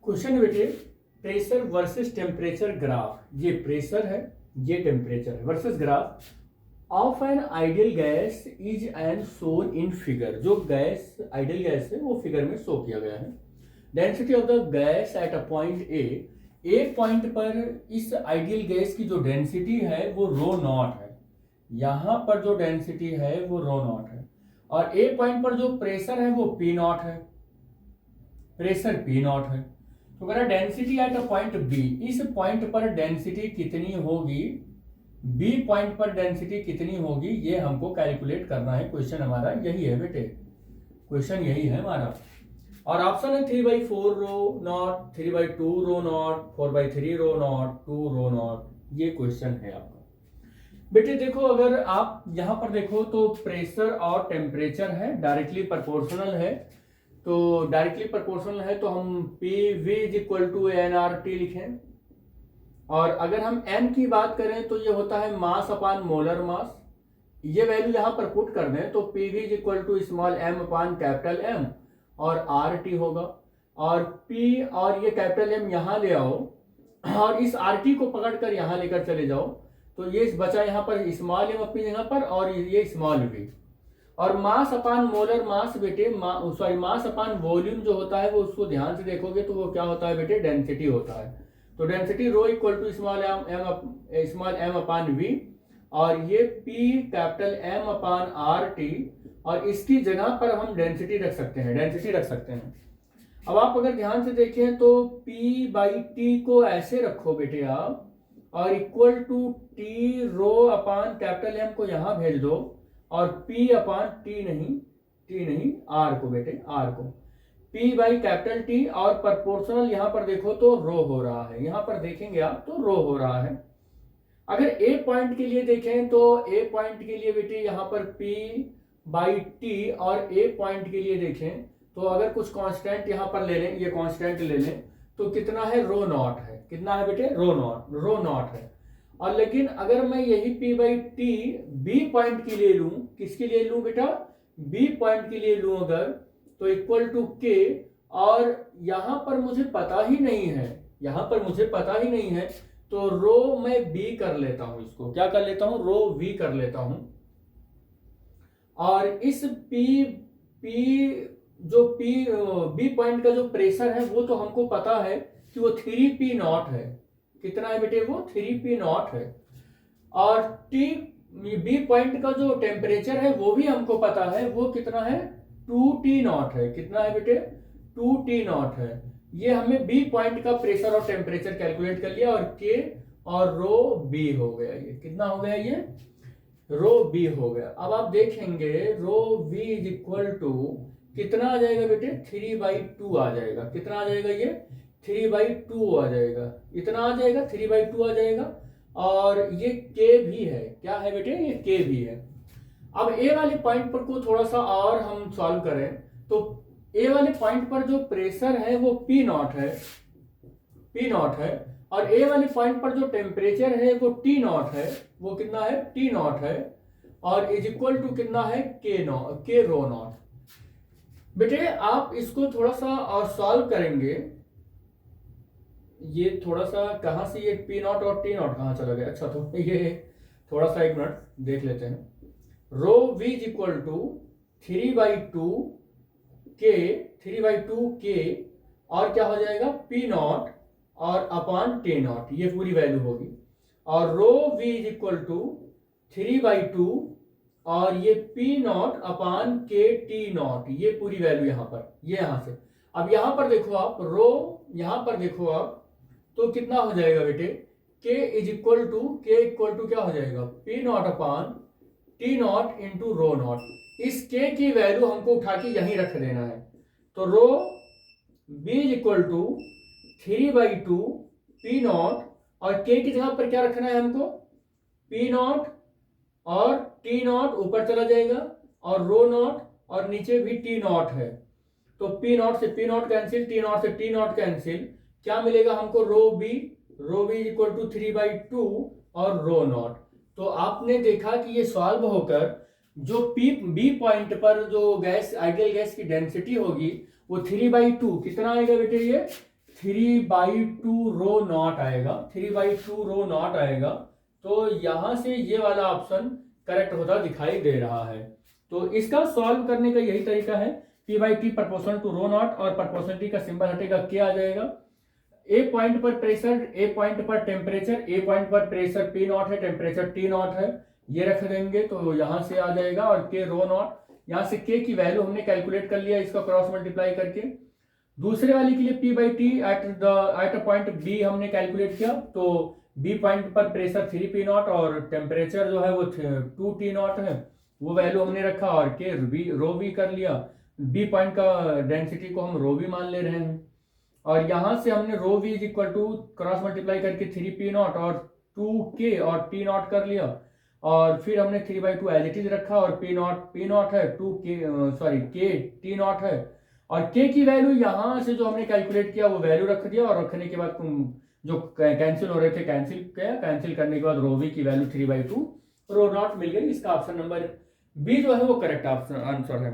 Question बेटे, pressure versus temperature graph. ये pressure है, ये टेम्परेचर है, versus graph of an ideal gas is and shown in figure. जो गैस आइडियल गैस है वो फिगर में शो किया गया है। Density of the gas at a point A point पर इस आइडियल गैस की जो डेंसिटी है वो रो नॉट है। यहां पर जो डेंसिटी है वो रो नॉट है, और ए पॉइंट पर जो प्रेशर है वो पी नॉट है, प्रेशर पी नॉट है। तो कह रहा density at a point B, इस पॉइंट पर डेंसिटी कितनी होगी, बी पॉइंट पर डेंसिटी कितनी होगी, ये हमको कैलकुलेट करना है। क्वेश्चन हमारा यही है बेटे, क्वेश्चन यही है हमारा। और ऑप्शन है 3/4 rho naught, 3/2 rho naught, 4/3 rho naught, 2 rho naught. ये क्वेश्चन है आपका बेटे। देखो, अगर आप यहां पर देखो तो प्रेशर और टेम्परेचर है, डायरेक्टली प्रोपोर्शनल है। तो डायरेक्टली प्रोपोर्शनल है तो हम PV is equal to NRT लिखें। और अगर हम n की बात करें तो ये होता है मास अपान मोलर मास। ये वैल्यू यहां पर पुट कर दें तो PV is equal to small m upon capital M और RT होगा। और P और ये कैपिटल M यहां ले आओ और इस RT को पकड़कर यहां लेकर चले जाओ, तो ये बचा यहां पर स्मॉल m अपनी जगह पर और ये स्मॉल v। और मास अपान मोलर मास बेटे, मास अपान वॉल्यूम जो होता है वो उसको ध्यान से देखोगे तो वो क्या होता है बेटे, डेंसिटी होता है। तो density rho equal to small m upon v, और ये P capital M upon RT, और इसकी जगह पर हम डेंसिटी रख सकते हैं, अब आप अगर ध्यान से देखें तो P/T को ऐसे रखो बेटे आप, और equal to T rho upon capital M को यहां भेज दो, और P अपान T नहीं R को बेटे, R को P बाई कैपिटल T, और प्रोपोर्शनल यहां पर देखो तो रो हो रहा है, यहां पर देखेंगे आप तो रो हो रहा है। अगर A पॉइंट के लिए देखें तो A पॉइंट के लिए बेटे यहां पर P/T, और A पॉइंट के लिए देखें तो अगर कुछ कांस्टेंट यहां पर ले लें, ये कांस्टेंट ले लें तो कितना है, रो नॉट है। कितना है बेटे, रो नॉट है। और लेकिन अगर मैं यही P/T B पॉइंट के लिए लूं, किसके लिए लूं बेटा, B पॉइंट के लिए लूं अगर, तो इक्वल टू K, और यहां पर मुझे पता ही नहीं है, तो रो मैं B कर लेता हूं, इसको क्या कर लेता हूं, रो V कर लेता हूं। और इस B पॉइंट का जो प्रेशर है वो तो हमको पता है कि वो 3P नॉट है। कितना है बेटे, वो 3P नॉट है। और B पॉइंट का जो टेम्परेचर है वो भी हमको पता है, वो कितना है, 2T नॉट है। कितना है बेटे, 2T नॉट है। ये हमें B पॉइंट का प्रेशर और टेम्परेचर कैलकुलेट कर लिया, और K और रो B हो गया। ये कितना हो गया, ये रो B हो गया। अब आप देखेंगे रो V इज इक्वल टू कितना आ जाएगा बेटे, 3/2 आ जाएगा। कितना आ जाएगा, ये 3/2 आ जाएगा, इतना आ जाएगा, 3/2 आ जाएगा। और ये K भी है, क्या है बेटे, ये K भी है। अब A वाले पॉइंट पर को थोड़ा सा और हम सॉल्व करें तो A वाले पॉइंट पर जो प्रेशर है वो P नॉट है, और A वाले पॉइंट पर जो टेम्परेचर है वो T नॉट है। वो कितना है, T नॉट है, और इज इक्वल टू कितना है, K रो नॉट। बेटे आप इसको थोड़ा सा और सॉल्व करेंगे, ये थोड़ा सा कहां से ये P नॉट और T नॉट कहां चला गया, अच्छा तो ये थोड़ा सा एक मिनट देख लेते हैं। Rho V is equal to 3/2K, और क्या हो जाएगा, P नॉट और अपान T नॉट, ये पूरी वैल्यू होगी। और रो V इज इक्वल टू 3/2 और ये P naught upon KT not, ये पूरी वैल्यू यहां पर, ये यहां से। अब यहां पर देखो आप, रो यहां पर देखो आप तो कितना हो जाएगा बेटे, K इक्वल टू क्या हो जाएगा, P naught upon T naught into rho naught. इस K की वैल्यू हमको उठा के यहीं रख देना है। तो रो B is equal to 3/2 P naught, और K की जगह पर क्या रखना है हमको, P नॉट, और T नॉट ऊपर चला जाएगा, और रो नॉट, और नीचे भी T नॉट है। तो P नॉट से P not cancel, T not से T नॉट कैंसिल, क्या मिलेगा हमको, रो B इक्वल टू 3/2 और रो नॉट। तो आपने देखा कि ये सॉल्व होकर जो B पॉइंट पर जो गैस आइडियल गैस की डेंसिटी होगी वो 3/2, कितना आएगा बेटे, ये 3/2 रो नॉट आएगा, 3/2 रो नॉट आएगा। तो यहां से ये वाला ऑप्शन करेक्ट होता दिखाई दे रहा है। तो इसका सॉल्व करने का यही तरीका है, P/T proportional to rho naught, और प्रोपोर्शनलिटी का सिंबल हटेगा, K आ जाएगा। ए पॉइंट पर प्रेशर, ए पॉइंट पर टेम्परेचर, ए पॉइंट पर प्रेशर P नॉट है, टेम्परेचर T नॉट है, ये रख देंगे तो यहां से आ जाएगा। और K रो नॉट, यहां से K की वैल्यू हमने कैलकुलेट कर लिया इसका क्रॉस मल्टीप्लाई करके। दूसरे वाले के लिए P/T eight a point B हमने कैलकुलेट किया, तो B पॉइंट पर प्रेशर 3P नॉट और टेम्परेचर जो है वो 2T नॉट है, वो वैल्यू हमने रखा। और K रो V कर लिया, B पॉइंट का डेंसिटी को हम रो V मान ले रहे हैं। और यहां से हमने rho V is equal to cross multiply करके 3P नॉट और 2K और T नॉट कर लिया। और फिर हमने 3/2 एज इट इज रखा, और P नॉट है, 2K sorry K T naught है। और K की वैल्यू यहां से जो हमने कैलकुलेट किया वो वैल्यू रख दिया, और रखने के बाद जो कैंसिल हो रहे थे कैंसिल किया, कैंसिल करने के बाद रो V की वैल्यू 3/2 रो नॉट मिल गई। इसका ऑप्शन नंबर बी जो है वो करेक्ट ऑप्शन आंसर है।